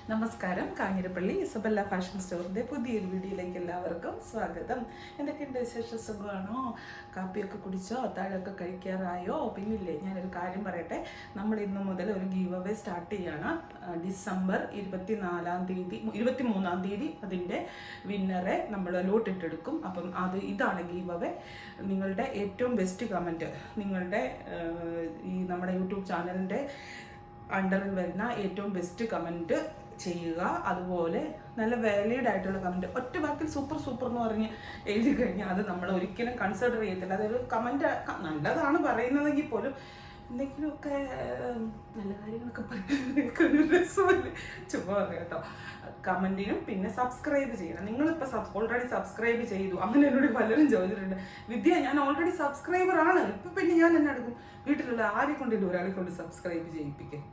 നമസ്കാരം. Kanjirappally Isabella fashion സ്റ്റോറിൻ്റെ പുതിയൊരു വീഡിയോയിലേക്ക് എല്ലാവർക്കും സ്വാഗതം. എന്തൊക്കെയുണ്ട് വിശേഷം? സുഖമാണോ? കാപ്പിയൊക്കെ കുടിച്ചോ? അത്താഴമൊക്കെ കഴിക്കാറായോ? പിന്നില്ലേ, ഞാനൊരു കാര്യം പറയട്ടെ. നമ്മൾ ഇന്ന് മുതൽ ഒരു ഗീവ് അവേ സ്റ്റാർട്ട് ചെയ്യാണ്. ഡിസംബർ 23-ാം തീയതി അതിൻ്റെ വിന്നറെ നമ്മൾ ലോട്ടിട്ടെടുക്കും. അപ്പം ഇതാണ് ഗീവ് അവേ. നിങ്ങളുടെ ഏറ്റവും ബെസ്റ്റ് കമൻറ്റ്, നിങ്ങളുടെ ഈ നമ്മുടെ യൂട്യൂബ് ചാനലിൻ്റെ അണ്ടറിൽ വരുന്ന ഏറ്റവും ബെസ്റ്റ് കമൻറ്റ് ചെയ്യുക. അതുപോലെ നല്ല വാലിഡ് ആയിട്ടുള്ള കമൻറ്റ്, ഒറ്റ വാക്കിൽ സൂപ്പർ സൂപ്പർ എന്ന് പറഞ്ഞ് എഴുതി കഴിഞ്ഞാൽ അത് നമ്മൾ ഒരിക്കലും കൺസിഡർ ചെയ്യത്തില്ല. അതൊരു കമൻറ്റ് നല്ലതാണ് പറയുന്നതെങ്കിൽ പോലും എന്തെങ്കിലുമൊക്കെ നല്ല കാര്യങ്ങളൊക്കെ പറയുന്നതൊരു രസമല്ലേ, ചുമ്മാ പറയാം കേട്ടോ. കമൻറ്റിനും പിന്നെ സബ്സ്ക്രൈബ് ചെയ്യണം. നിങ്ങളിപ്പോൾ ഓൾറെഡി സബ്സ്ക്രൈബ് ചെയ്തു, അങ്ങനെ എന്നോട് പലരും ചോദിച്ചിട്ടുണ്ട്, വിദ്യ ഞാൻ ഓൾറെഡി സബ്സ്ക്രൈബറാണ്, ഇപ്പം പിന്നെ ഞാൻ എന്നെ എടുക്കും. വീട്ടിലുള്ള ആരെ കൊണ്ടില്ല ഒരാളെ കൊണ്ട് സബ്സ്ക്രൈബ് ചെയ്യിപ്പിക്കും.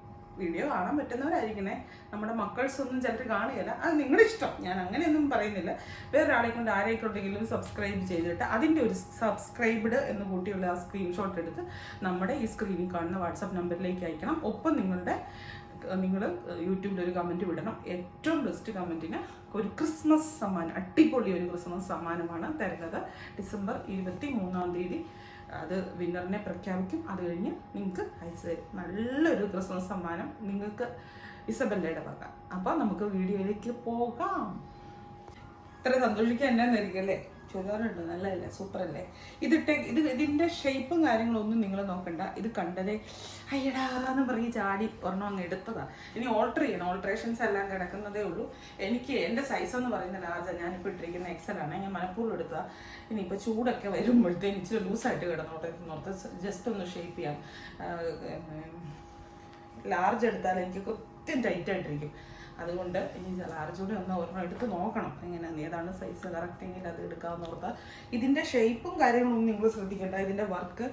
വീഡിയോ കാണാൻ പറ്റുന്നവരായിരിക്കണേ. നമ്മുടെ മക്കൾസ് ഒന്നും ചിലർ കാണുകയില്ല, അത് നിങ്ങളുടെ ഇഷ്ടം, ഞാൻ അങ്ങനെയൊന്നും പറയുന്നില്ല. വേറൊരാളെ കൊണ്ട് ആരെക്കൊണ്ടെങ്കിലും സബ്സ്ക്രൈബ് ചെയ്തിട്ട് അതിൻ്റെ ഒരു സബ്സ്ക്രൈബ്ഡ് എന്ന് കൂട്ടിയുള്ള ആ സ്ക്രീൻഷോട്ട് എടുത്ത് നമ്മുടെ ഈ സ്ക്രീനിൽ കാണുന്ന വാട്സാപ്പ് നമ്പറിലേക്ക് അയക്കണം. ഒപ്പം നിങ്ങൾ യൂട്യൂബിൽ ഒരു കമൻറ്റ് വിടണം. ഏറ്റവും ബെസ്റ്റ് കമൻറ്റിന് ഒരു ക്രിസ്മസ് സമ്മാനം, അടിപൊളി ഒരു ക്രിസ്മസ് സമ്മാനമാണ് തരുന്നത്. ഡിസംബർ 23-ാം തീയതി അത് വിന്നറിനെ പ്രഖ്യാപിക്കും. അത് കഴിഞ്ഞ് നിങ്ങൾക്ക് അയച്ചു തരും നല്ലൊരു ക്രിസ്മസ് സമ്മാനം നിങ്ങൾക്ക് ഇസബെല്ലയുടെ വക. അപ്പോൾ നമുക്ക് വീഡിയോയിലേക്ക് പോകാം. ഇത്ര സന്തോഷിക്കാൻ എന്നായിരിക്കും അല്ലേ? ചുരിദാറുണ്ട്, നല്ലതല്ലേ, സൂപ്പറല്ലേ? ഇതിൻ്റെ ഷേപ്പും കാര്യങ്ങളൊന്നും നിങ്ങൾ നോക്കണ്ട. ഇത് കണ്ടതേ അയ്യടാന്ന് പറഞ്ഞ് ചാടി ഒരെണ്ണം അങ്ങ് എടുത്തതാണ്. ഇനി ഓൾട്ടർ ചെയ്യണം, ഓൾട്രേഷൻസ് എല്ലാം കിടക്കുന്നതേ ഉള്ളൂ. എനിക്ക് എൻ്റെ സൈസ് എന്ന് പറയുന്ന ലാർജ്, ഞാനിപ്പോൾ ഇട്ടിരിക്കുന്ന എക്സലാണ്. ഞാൻ മനഃപൂർവ്വം എടുത്തതാണ്. ഇനിയിപ്പോൾ ചൂടൊക്കെ വരുമ്പോഴത്തേന് ഇച്ചിരി ലൂസായിട്ട് കിടന്നോട്ടെ എന്നോർത്ത് ജസ്റ്റ് ഒന്ന് ഷേപ്പ് ചെയ്യാം. ലാർജ് എടുത്താൽ എനിക്ക് കൃത്യം ടൈറ്റായിട്ടിരിക്കും. അതുകൊണ്ട് ഇനി ലാർജ് കൂടി ഒരെണ്ണം എടുത്ത് നോക്കണം എങ്ങനെയാണ്, ഏതാണ് സൈസ് കറക്റ്റെങ്കിൽ അത് എടുക്കാമെന്ന് ഓർത്താൽ. ഇതിൻ്റെ ഷേപ്പും കാര്യങ്ങളൊന്നും നിങ്ങൾ ശ്രദ്ധിക്കേണ്ട. ഇതിൻ്റെ വർക്ക്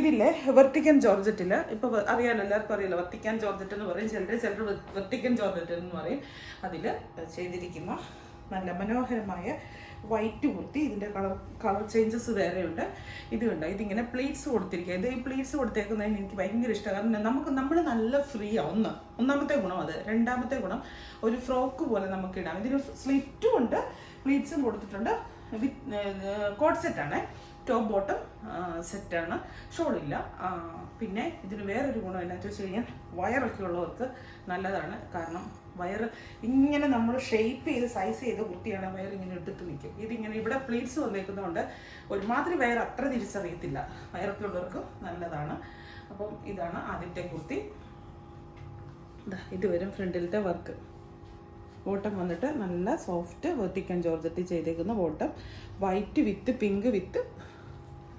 ഇതില്ലേ വെർട്ടിക്കൻ ജോർജറ്റിൽ, ഇപ്പോൾ അറിയാമല്ലോ, എല്ലാവർക്കും അറിയാലോ വെർട്ടിക്കൻ ജോർജറ്റ് എന്ന് പറയും, ചിലർ വെർട്ടിക്കൻ ജോർജറ്റ് എന്ന് പറയും. അതിൽ ചെയ്തിരിക്കുന്ന നല്ല മനോഹരമായ വൈറ്റ് കുർത്തി. ഇതിൻ്റെ കളർ ചേഞ്ചസ് വേറെയുണ്ട്. ഇത് കണ്ടോ, ഇതിങ്ങനെ പ്ലീറ്റ്സ് കൊടുത്തിരിക്കുക. ഈ പ്ലീറ്റ്സ് കൊടുത്തേക്കുന്നതിന് എനിക്ക് ഭയങ്കര ഇഷ്ടമാണ്. കാരണം നമ്മൾ നല്ല ഫ്രീ ആണ്. ഒന്നാമത്തെ ഗുണം അത്. രണ്ടാമത്തെ ഗുണം ഒരു ഫ്രോക്ക് പോലെ നമുക്ക് ഇടാം. ഇതിന് സ്ലിറ്റും ഉണ്ട്, പ്ലീറ്റ്സും കൊടുത്തിട്ടുണ്ട്. കോട്ട് സെറ്റാണ്, ടോപ്പ് ബോട്ടം സെറ്റാണ്, ഷോളില്ല. പിന്നെ ഇതിന് വേറൊരു ഗുണം എന്നാന്ന് വെച്ച് കഴിഞ്ഞാൽ വയറൊക്കെ ഉള്ളവർക്ക് നല്ലതാണ്. കാരണം വയറ് ഇങ്ങനെ നമ്മൾ ഷേപ്പ് ചെയ്ത് സൈസ് ചെയ്ത് കുർത്തിയാണ്, വയർ ഇങ്ങനെ എടുത്തിട്ട് നിൽക്കും. ഇതിങ്ങനെ ഇവിടെ പ്ലീറ്റ്സ് വന്നേക്കുന്നതുകൊണ്ട് ഒരുമാതിരി വയർ അത്ര തിരിച്ചറിയത്തില്ല. വയറൊക്കെ ഉള്ളവർക്ക് നല്ലതാണ്. അപ്പം ഇതാണ് ആദ്യത്തെ കുർത്തി. ഇത് വരും ഫ്രണ്ടിലത്തെ വർക്ക്. ബോട്ടം വന്നിട്ട് നല്ല സോഫ്റ്റ് വെർട്ടിക്കൻ ജോർജറ്റ് ചെയ്തേക്കുന്ന ബോട്ടം, വൈറ്റ് വിത്ത് പിങ്ക് വിത്ത്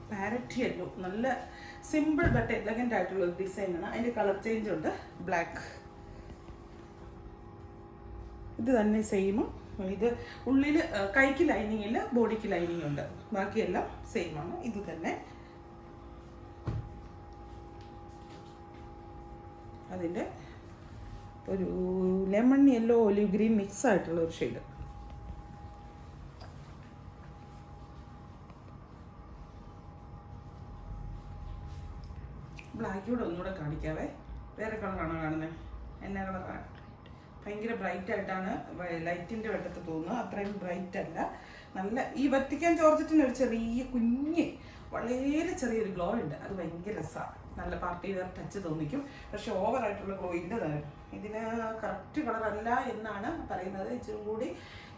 പാരറ്റ് യെല്ലോ. നല്ല സിമ്പിൾ ബട്ട് എലഗൻ്റ് ആയിട്ടുള്ള ഒരു ഡിസൈനാണ്. അതിൻ്റെ കളർ ചേഞ്ച് ഉണ്ട്, ബ്ലാക്ക്. ഇത് തന്നെ സെയിമും. ഇത് ഉള്ളിൽ കൈക്ക് ലൈനിങ് ഇല്ല, ബോഡിക്ക് ലൈനിങ് ഉണ്ട്, ബാക്കിയെല്ലാം സെയിമാണ്. ഇത് തന്നെ അതിൻ്റെ ഒരു lemon yellow olive green mix ആയിട്ടുള്ള ഒരു ഷെയ്ഡ്. ബ്ലാക്ക് കൂടെ ഒന്നുകൂടെ കാണിക്കാവേ. വേറെ കളറാണോ കാണുന്നത്? എന്നാ കളറാണ്? ഭയങ്കര ബ്രൈറ്റ് ആയിട്ടാണ് ലൈറ്റിൻ്റെ വെട്ടത്ത് തോന്നുന്നത്, അത്രയും ബ്രൈറ്റ് അല്ല. നല്ല ഈ വെർട്ടിക്കൻ ജോർജറ്റിന് ഒരു ചെറിയ കുഞ്ഞ് വളരെ ചെറിയൊരു ഗ്ലോ ഉണ്ട്. അത് ഭയങ്കര രസമാണ്. നല്ല പാർട്ടി വെയർ ടച്ച് തോന്നിക്കും. പക്ഷെ ഓവറായിട്ടുള്ള ഗ്ലോ ഇല്ലതാണ്. ഇതിന് കറക്റ്റ് കളറല്ല എന്നാണ് പറയുന്നത്. ഇച്ചിരി കൂടി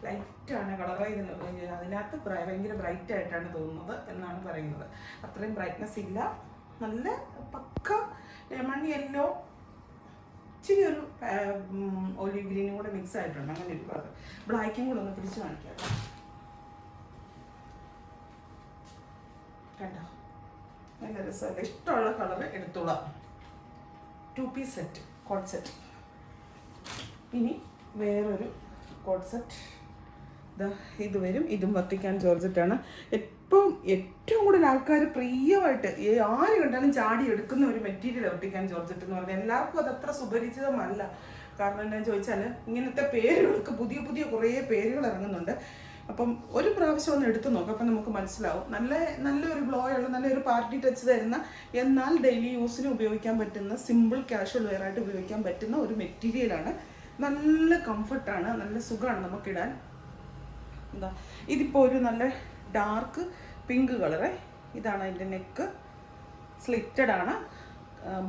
ലൈറ്റാണ് കളർ. അതിനകത്ത് ഭയങ്കര ബ്രൈറ്റ് ആയിട്ടാണ് തോന്നുന്നത് എന്നാണ് പറയുന്നത്. അത്രയും ബ്രൈറ്റ്നെസ് ഇല്ല. നല്ല പക്ക ലെമൺ യെല്ലോ, ഇച്ചിരി ഒരു ഒലിവ് ഗ്രീനും കൂടെ മിക്സ് ആയിട്ടുണ്ട്. അങ്ങനെ ഒരു കളർ. ബ്ലാക്കും കൂടെ ഒന്ന് പിടിച്ച് കാണിക്കാം കേട്ടോ. നല്ല രസമല്ല. ഇഷ്ടമുള്ള കളർ എടുത്തോളാം. 2 പീസ് സെറ്റ്, കോട്ട് സെറ്റ്. ഇനി വേറൊരു കോട്ട് സെറ്റ് ഇത് വരും. ഇതും വെർട്ടിക്കൻ ജോർജറ്റാണ്. ഏറ്റവും കൂടുതൽ ആൾക്കാർ പ്രിയമായിട്ട് ആര് കണ്ടാലും ചാടി എടുക്കുന്ന ഒരു മെറ്റീരിയൽ വെർട്ടിക്കൻ ജോർജറ്റ് എന്ന് പറഞ്ഞാൽ. എല്ലാവർക്കും അതത്ര സുപരിചിതമല്ല. കാരണം എന്താണെന്ന് ചോദിച്ചാൽ ഇങ്ങനത്തെ പേരുകൾക്ക് പുതിയ പുതിയ കുറേ പേരുകൾ ഇറങ്ങുന്നുണ്ട്. അപ്പം ഒരു പ്രാവശ്യം ഒന്ന് എടുത്തു നോക്കാം, അപ്പം നമുക്ക് മനസ്സിലാവും. നല്ലൊരു ഗ്ലോ ഉള്ള, നല്ലൊരു പാർട്ടി ടച്ച് തരുന്ന, എന്നാൽ ഡെയിലി യൂസിന് ഉപയോഗിക്കാൻ പറ്റുന്ന, സിമ്പിൾ കാഷ്വൽ വെയർ ആയിട്ട് ഉപയോഗിക്കാൻ പറ്റുന്ന ഒരു മെറ്റീരിയലാണ് നല്ല കംഫർട്ടാണ്, നല്ല സുഖമാണ് നമുക്കിടാൻ. എന്താ ഇതിപ്പോൾ ഒരു നല്ല ഡാർക്ക് പിങ്ക് കളറ്. ഇതാണ് അതിൻ്റെ നെക്ക്, സ്ലിറ്റഡ് ആണ്.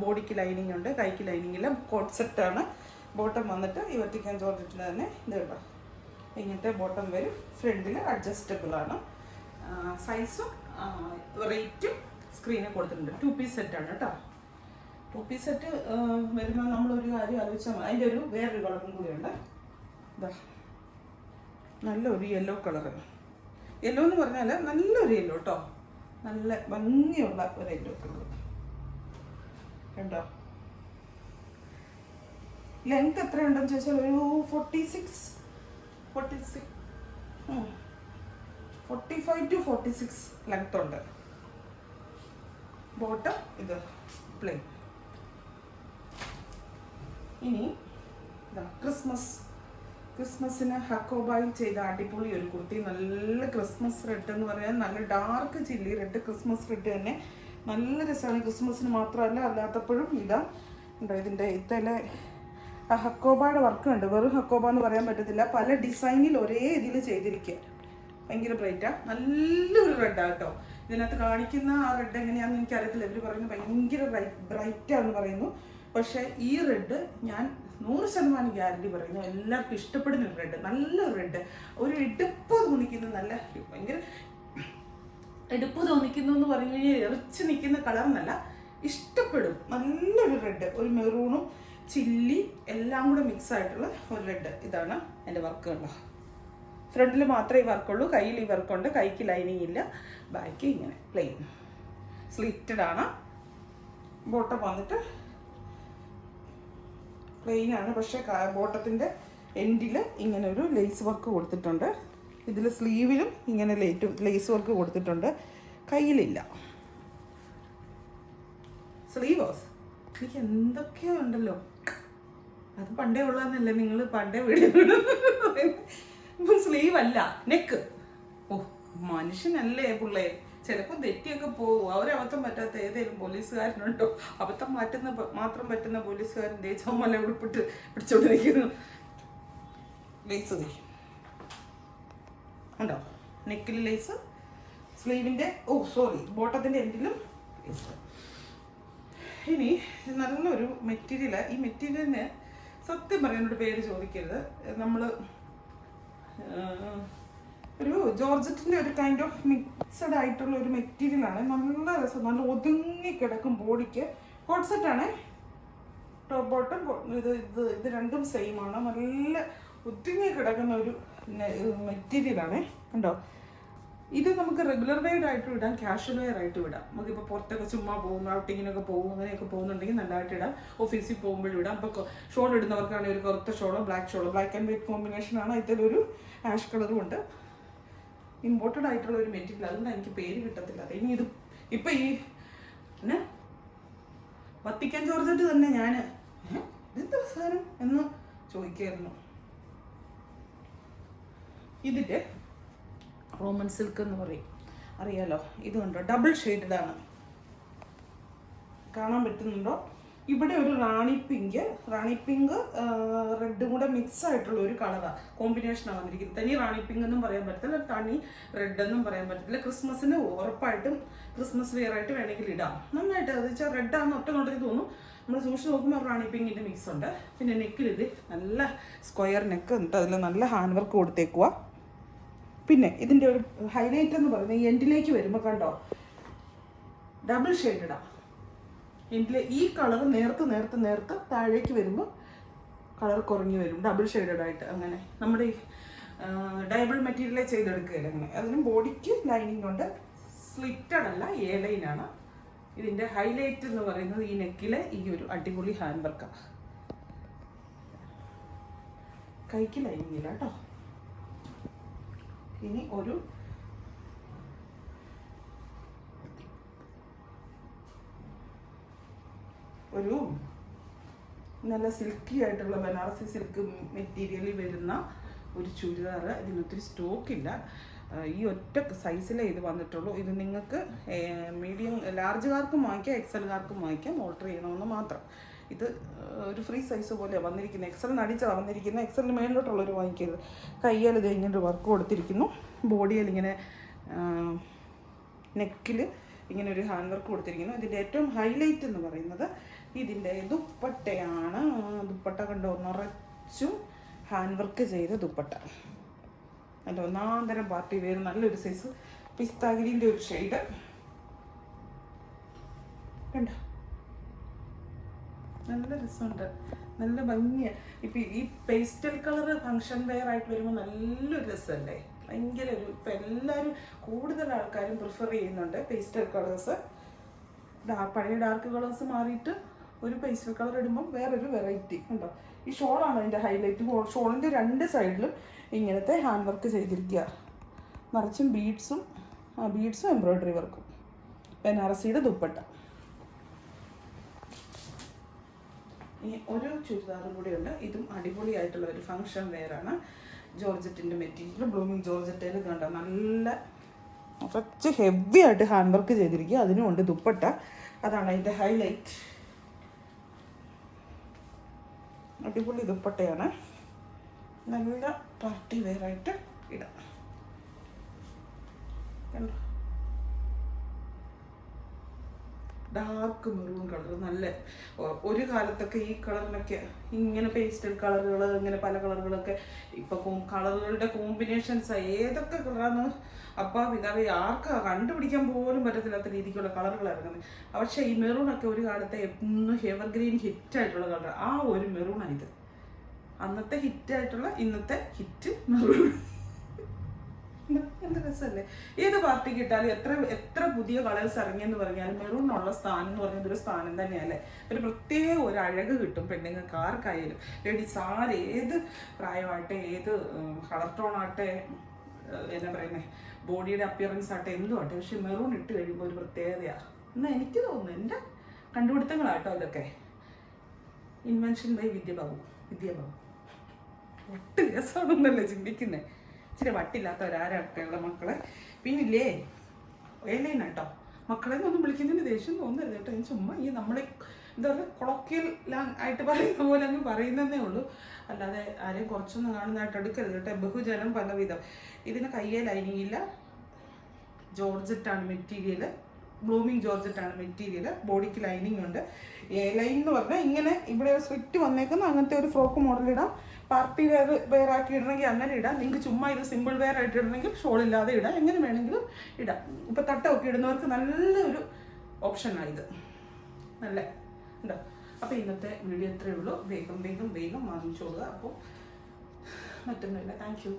ബോഡിക്ക് ലൈനിങ് ഉണ്ട്, കൈക്ക് ലൈനിങ് ഇല്ല. കോട്ട് സെറ്റാണ്. ബോട്ടം വന്നിട്ട് ഈ വെർട്ടിക്കൽ ജോർജറ്റിൽ തന്നെ ഇത് കേട്ടോ ഇങ്ങനത്തെ ബോട്ടം വരും. ഫ്രണ്ടിൽ അഡ്ജസ്റ്റബിൾ ആണ്. സൈസും റേറ്റും സ്ക്രീനിൽ കൊടുത്തിട്ടുണ്ട്. 2 പീസ് സെറ്റാണ് കേട്ടോ. 2 പീസ് സെറ്റ് വരുമ്പോൾ നമ്മളൊരു കാര്യം ആലോചിച്ചാൽ മതി. അതിൻ്റെ ഒരു വേറൊരു കളറും കൂടിയുണ്ട്. ഇതാ നല്ലൊരു യെല്ലോ കളറ്. യെല്ലോ എന്ന് പറഞ്ഞാൽ നല്ലൊരു യെല്ലോ കേട്ടോ, നല്ല ഭംഗിയുള്ള ഒരു യെല്ലോ കളർ കണ്ടോ. ലെങ്ത് എത്ര ഉണ്ടെന്ന് ചോദിച്ചാൽ ഒരു 45 to 46 ലെങ്ത് ഉണ്ട്. ബോട്ടം ഇത് പ്ലെയിൻ. ഇനി ക്രിസ്മസിന് ഹക്കോബായിൽ ചെയ്ത അടിപൊളി ഒരു കുർത്തി. നല്ല ക്രിസ്മസ് റെഡ് എന്ന് പറയാൻ, നല്ല dark chilli red, Christmas red തന്നെ നല്ല രസമാണ്. ക്രിസ്മസിന് മാത്രമല്ല അല്ലാത്തപ്പോഴും ഇതാ ഉണ്ടോ. ഇതിൻ്റെ ഇത്തലെ ഹക്കോബയുടെ വർക്ക് ഉണ്ട്. വെറും ഹക്കോബ എന്ന് പറയാൻ പറ്റത്തില്ല, പല ഡിസൈനിൽ ഒരേ ഇതിൽ ചെയ്തിരിക്കുക. ഭയങ്കര ബ്രൈറ്റാണ്, നല്ലൊരു റെഡാണ് കേട്ടോ. ഇതിനകത്ത് കാണിക്കുന്ന ആ റെഡ് എങ്ങനെയാണെന്ന് എനിക്കറിയത്തില്ല. ഇവർ പറയുന്നത് ഭയങ്കര ബ്രൈറ്റാണെന്ന് പറയുന്നു. പക്ഷേ ഈ റെഡ് ഞാൻ 100% ഗ്യാരണ്ടി പറയുന്നു, എല്ലാവർക്കും ഇഷ്ടപ്പെടുന്ന ഒരു റെഡ്, നല്ലൊരു റെഡ്. ഒരു എടുപ്പ് തോന്നിക്കുന്ന, നല്ല ഭയങ്കര എടുപ്പ് തോന്നിക്കുന്നു എന്ന് പറഞ്ഞു കഴിഞ്ഞാൽ എറിച്ച് നിൽക്കുന്ന കളറെന്നല്ല, ഇഷ്ടപ്പെടും. നല്ലൊരു റെഡ്, ഒരു മെറൂണും ചില്ലി എല്ലാം കൂടെ മിക്സ് ആയിട്ടുള്ള ഒരു റെഡ്. ഇതാണ് എൻ്റെ വർക്ക് കണ്ടോ. ഫ്രണ്ടിൽ മാത്രമേ ഈ വർക്കുള്ളൂ, കയ്യിൽ ഈ വർക്കുണ്ട്. കൈക്ക് ലൈനിങ് ഇല്ല, ബാക്ക് ഇങ്ങനെ പ്ലെയിൻ സ്ലിറ്റഡ് ആണ്. ബോട്ടം വന്നിട്ട് പ്ലെയിൻ ആണ്, പക്ഷേ ബോട്ടത്തിൻ്റെ എൻഡിൽ ഇങ്ങനെ ഒരു ലേസ് വർക്ക് കൊടുത്തിട്ടുണ്ട്. ഇതിൽ സ്ലീവിലും ഇങ്ങനെ ലേസ് വർക്ക് കൊടുത്തിട്ടുണ്ട്. കയ്യിലില്ല. സ്ലീവേഴ്സ് എനിക്ക് എന്തൊക്കെയോ ഉണ്ടല്ലോ, അത് പണ്ടേ ഉള്ളതെന്നല്ലേ നിങ്ങൾ പണ്ടേ വീഡിയോ. സ്ലീവ് അല്ല, നെക്ക്. ഓ മനുഷ്യനല്ലേ പിള്ളേ, ചിലപ്പോൾ തെറ്റിയൊക്കെ പോകും. അവരബദ്ധം പറ്റാത്ത ഏതെങ്കിലും പോലീസുകാരനുണ്ടോ? അബദ്ധം മാത്രം പറ്റുന്ന പോലീസുകാരൻ ചുമല ഉൾപ്പെട്ട് പിടിച്ചോണ്ടിരിക്കുന്നു. ലേസ് ഉണ്ടോ, നെക്കിൽ ലേസ്, സ്ലീവിൻ്റെ ബോട്ടത്തിൻ്റെ എൻഡിലും ലേസ്. ഇനി നല്ലൊരു മെറ്റീരിയല്. ഈ മെറ്റീരിയലിന് സത്യം പറയാനൊരു പേര് ചോദിക്കരുത്. നമ്മൾ ഒരു ജോർജറ്റിൻ്റെ ഒരു കൈൻഡ് ഓഫ് മിക്സഡ് ആയിട്ടുള്ള ഒരു മെറ്റീരിയലാണ്. നല്ല രസം, നല്ല ഒതുങ്ങി കിടക്കും ബോഡിക്ക്. കോട്ട് സെറ്റാണ്. ടോപ്പ് ബോട്ടം ഇത് രണ്ടും സെയിം ആണ്. നല്ല ഒതുങ്ങി കിടക്കുന്ന ഒരു മെറ്റീരിയലാണ് കണ്ടോ. ഇത് നമുക്ക് റെഗുലർ വെയർ ആയിട്ട് ഇടാം, കാഷ്വൽ വെയർ ആയിട്ട് ഇടാം. നമുക്കിപ്പോൾ പുറത്തൊക്കെ ചുമ്മാ പോകും, ഔട്ടിങ്ങിനൊക്കെ പോകും, അങ്ങനെയൊക്കെ പോകുന്നുണ്ടെങ്കിൽ നല്ലതായിട്ട് ഇടാം. ഓഫീസിൽ പോകുമ്പോഴും ഇടാം. ഇപ്പോൾ ഷോൾ ഇടുന്നവർക്കാണെങ്കിൽ ഒരു കറുത്ത ഷോളോ ബ്ലാക്ക് ആൻഡ് വൈറ്റ് കോമ്പിനേഷനാണ്. ഇതിലൊരു ആഷ് കളറും ഉണ്ട്. ഇമ്പോർട്ടഡ് ആയിട്ടുള്ള ഒരു മെറ്റീരിയൽ, അതുകൊണ്ട് എനിക്ക് പേര് കിട്ടത്തില്ല. ഇനി ഇത് ഇപ്പം ഈ വത്തിക്കാൻ ജോർജറ്റ് തന്നെ ഞാൻ ഇതെന്താ സാധനം എന്ന് ചോദിക്കായിരുന്നു. ഇതിൻ്റെ റോമൻ സിൽക്ക് എന്ന് പറയും, അറിയാലോ. ഇതുണ്ടോ, ഡബിൾ ഷെയ്ഡാണ്, കാണാൻ പറ്റുന്നുണ്ടോ? ഇവിടെ ഒരു റാണി പിങ്ക് റെഡും കൂടെ മിക്സ് ആയിട്ടുള്ള ഒരു കളറാണ്, കോമ്പിനേഷനാണ് വന്നിരിക്കുന്നത്. തനി റാണി പിങ്ക് എന്നും പറയാൻ പറ്റത്തില്ല, തനി റെഡ് എന്നും പറയാൻ പറ്റത്തില്ല. ക്രിസ്മസിന് ഉറപ്പായിട്ടും ക്രിസ്മസ് വെയർ ആയിട്ട് വേണമെങ്കിൽ ഇടാം. നന്നായിട്ട് അത് വെച്ചാൽ റെഡാണെന്ന് ഒറ്റ നോട്ടത്തിൽ തോന്നും. നമ്മൾ സൂക്ഷിച്ച് നോക്കുമ്പോൾ റാണി പിങ്കിൻ്റെ മിക്സ് ഉണ്ട്. പിന്നെ നെക്കിൽ ഇത് നല്ല സ്ക്വയർ നെക്ക് എന്നിട്ട് അതിൽ നല്ല ഹാൻഡ് വർക്ക് കൊടുത്തേക്കുക. പിന്നെ ഇതിൻ്റെ ഒരു ഹൈലൈറ്റ് എന്ന് പറയുന്നത് ഈ എൻഡിലേക്ക് വരുമ്പോൾ കണ്ടോ, ഡബിൾ ഷെയ്ഡാണ്. എൻഡിലെ ഈ കളർ നേർത്ത് താഴേക്ക് വരുമ്പോൾ കളർ കുറഞ്ഞു വരും, ഡബിൾ ഷെയ്ഡായിട്ട്. അങ്ങനെ നമ്മുടെ ഈ ഡയബിൾ മെറ്റീരിയലേ ചെയ്തെടുക്കുകയില്ല. അങ്ങനെ അതിനും ബോഡിക്ക് ലൈനിങ് ഉണ്ട്. സ്ലിറ്റഡ് അല്ല, എ ലൈനാണ്. ഇതിൻ്റെ ഹൈലൈറ്റ് എന്ന് പറയുന്നത് ഈ നെക്കിലെ ഈ ഒരു അടിപൊളി ഹാൻഡ് വർക്കാണ്. കൈക്ക് ലൈനിങ് ഇല്ല കേട്ടോ. ഇനി ഒരു നല്ല സിൽക്കി ആയിട്ടുള്ള ബനാറസി സിൽക്ക് മെറ്റീരിയലിൽ വരുന്ന ഒരു ചുരിദാർ. ഇതിനൊത്തിരി സ്റ്റോക്കില്ല, ഈ ഒറ്റ സൈസിലേ ഇത് വന്നിട്ടുള്ളൂ. ഇത് നിങ്ങൾക്ക് മീഡിയം ലാർജുകാർക്കും വാങ്ങിക്കാം, എക്സലുകാർക്കും വാങ്ങിക്കാം, ഓർഡർ ചെയ്യണമെന്ന് മാത്രം. ഇത് ഒരു ഫ്രീ സൈസ് പോലെയാണ് വന്നിരിക്കുന്നത്. എക്സലിന് അടിച്ചാണ് വന്നിരിക്കുന്നത്. എക്സലിന് മേളിലോട്ടുള്ളൊരു വാങ്ങിക്കരുത്. കയ്യാൽ ഇത് ഇങ്ങനെ വർക്ക് കൊടുത്തിരിക്കുന്നു. ബോഡിയിൽ ഇങ്ങനെ നെക്കിൽ ഇങ്ങനെ ഒരു ഹാൻഡ് വർക്ക് കൊടുത്തിരിക്കുന്നു. ഇതിൻ്റെ ഏറ്റവും ഹൈലൈറ്റ് എന്ന് പറയുന്നത് ഇതിൻ്റെ ദുപ്പട്ടയാണ്. ദുപ്പട്ട കണ്ടോ, നിറച്ചും ഹാൻഡ് വർക്ക് ചെയ്ത ദുപ്പട്ട. അതിൻ്റെ ഒന്നാന്തരം പാർട്ടി വെയർ നല്ലൊരു സൈസ് പിസ്ത ഗ്രീൻ്റെ ഒരു ഷെയ്ഡ് കണ്ടോ, നല്ല രസമുണ്ട്, നല്ല ഭംഗിയാണ്. ഇപ്പം ഈ പേസ്റ്റൽ കളർ ഫങ്ഷൻ വെയർ ആയിട്ട് വരുമ്പോൾ നല്ലൊരു രസമല്ലേ, ഭയങ്കര ഒരു ഇപ്പം എല്ലാവരും കൂടുതൽ ആൾക്കാരും പ്രിഫർ ചെയ്യുന്നുണ്ട് പേസ്റ്റൽ കളേഴ്സ്. പഴയ ഡാർക്ക് കളേഴ്സ് മാറിയിട്ട് ഒരു പേസ്റ്റൽ കളർ ഇടുമ്പം വേറൊരു വെറൈറ്റി ഉണ്ടോ. ഈ ഷോളാണ് അതിൻ്റെ ഹൈലൈറ്റ്. ഷോളിൻ്റെ രണ്ട് സൈഡിലും ഇങ്ങനത്തെ ഹാൻഡ് വർക്ക് ചെയ്തിരിക്കുക, നിറച്ചും ബീഡ്സും എംബ്രോയ്ഡറി വർക്കും. ബനാറസിയുടെ ദുപ്പട്ട. ഇനി ഒരു ചുരിദാറും കൂടി ഉണ്ട്. ഇതും അടിപൊളിയായിട്ടുള്ള ഒരു ഫങ്ഷൻ വെയറാണ്. ജോർജറ്റിൻ്റെ മെറ്റീരിയൽ, ബ്ലൂമിങ് ജോർജറ്റയിൽ കണ്ട നല്ല കുറച്ച് ഹെവി ആയിട്ട് ഹാൻഡ് വർക്ക് ചെയ്തിരിക്കുക. അതിനുമുണ്ട് ദുപ്പട്ട. അതാണ് അതിൻ്റെ ഹൈലൈറ്റ്. അടിപൊളി ദുപ്പട്ടയാണ്, നല്ല പാർട്ടി വെയറായിട്ട് ഇടാം. കണ്ടോ, ഡാർക്ക് മെറൂൺ കളർ. നല്ല ഒരു കാലത്തൊക്കെ ഈ കളറിനൊക്കെ ഇങ്ങനെ പേസ്റ്റൽ കളറുകൾ, ഇങ്ങനെ പല കളറുകളൊക്കെ. ഇപ്പം കളറുകളുടെ കോമ്പിനേഷൻസ് ഏതൊക്കെ കളറാന്ന് അപ്പാ പിതാവെ ആർക്കാ കണ്ടുപിടിക്കാൻ പോലും പറ്റത്തില്ലാത്ത രീതിക്കുള്ള കളറുകൾ ഇറങ്ങുന്നത്. പക്ഷേ ഈ മെറൂണൊക്കെ ഒരു കാലത്തെ എന്നും എവർഗ്രീൻ ഹിറ്റായിട്ടുള്ള കളർ. ആ ഒരു മെറൂണാണ് ഇത്. അന്നത്തെ ഹിറ്റായിട്ടുള്ള ഇന്നത്തെ ഹിറ്റ് മെറൂൺ. എന്ത് രസമല്ലേ. ഏത് പാർട്ടിക്ക് ഇട്ടാലും എത്ര പുതിയ കളേഴ്സ് ഇറങ്ങിയെന്ന് പറഞ്ഞാലും മെറൂണിനുള്ള സ്ഥാനം എന്ന് പറഞ്ഞത് ഒരു സ്ഥാനം തന്നെയല്ലേ. ഒരു പ്രത്യേക ഒരു അഴക് കിട്ടും പെണ്ണുങ്ങൾക്ക് ആർക്കായാലും. ലേഡീസ് ഏത് പ്രായമാകട്ടെ, ഏത് കളർ ടോൺ ആകട്ടെ, എന്നാ പറയുന്നത്, ബോഡിയുടെ അപ്പിയറൻസ് ആകട്ടെ, എന്തും ആട്ടെ, പക്ഷെ മെറൂൺ ഇട്ട് കഴിയുമ്പോൾ ഒരു പ്രത്യേകതയാണ് എന്നാൽ എനിക്ക് തോന്നുന്നു. എൻ്റെ കണ്ടുപിടുത്തങ്ങളാട്ടോ ഇതൊക്കെ. Invention by Vidyababu. ഒട്ടും രസമാണെന്നല്ലേ ചിന്തിക്കുന്നത്. ഇച്ചിരി വട്ടില്ലാത്തവരാരൊക്കെയുള്ള മക്കളെ. പിന്നില്ലേ ഏലൈന കേട്ടോ, മക്കളെ ഒന്നും വിളിക്കുന്നതിന് ദേഷ്യം തോന്നരുത് കേട്ടോ. ഞാൻ ചുമ്മാ ഈ നമ്മളെ എന്താ പറയുക കൊളോക്കിയൽ ആയിട്ട് പറയുന്ന പോലെ അങ്ങ് പറയുന്നതേ ഉള്ളൂ, അല്ലാതെ ആരെയും കുറച്ചൊന്നും കാണുന്നതായിട്ട് എടുക്കരുത് കേട്ടോ. ബഹുജനം പലവിധം. ഇതിന് കയ്യെ ലൈനിങ് ഇല്ല, ജോർജറ്റാണ് മെറ്റീരിയൽ, ബ്ലൂമിങ് ജോർജറ്റാണ് മെറ്റീരിയൽ. ബോഡിക്ക് ലൈനിങ് ഉണ്ട്. എ ലൈൻ എന്ന് പറഞ്ഞാൽ ഇങ്ങനെ ഇവിടെ സ്ലിറ്റ് വന്നേക്കുന്ന അങ്ങനത്തെ ഒരു ഫ്രോക്ക് മോഡൽ ഇടാം. പാർട്ടി വെയർ ആക്കി ഇടണമെങ്കിൽ അങ്ങനെ ഇടാം. നിങ്ങൾക്ക് ചുമ്മാ ഇത് സിമ്പിൾ വെയർ ആയിട്ട് ഇടണമെങ്കിൽ ഷോൾ ഇല്ലാതെ ഇടാം. എങ്ങനെ വേണമെങ്കിലും ഇടാം. ഇപ്പം തട്ടമൊക്കെ ഇടുന്നവർക്ക് നല്ലൊരു ഓപ്ഷനാണ് ഇത്. നല്ല ഉണ്ടോ. അപ്പോൾ ഇന്നത്തെ വീഡിയോ ഇത്രയേ ഉള്ളൂ. വേഗം വാങ്ങിച്ചോളുക. അപ്പോൾ മറ്റൊന്നുമില്ല. Thank you.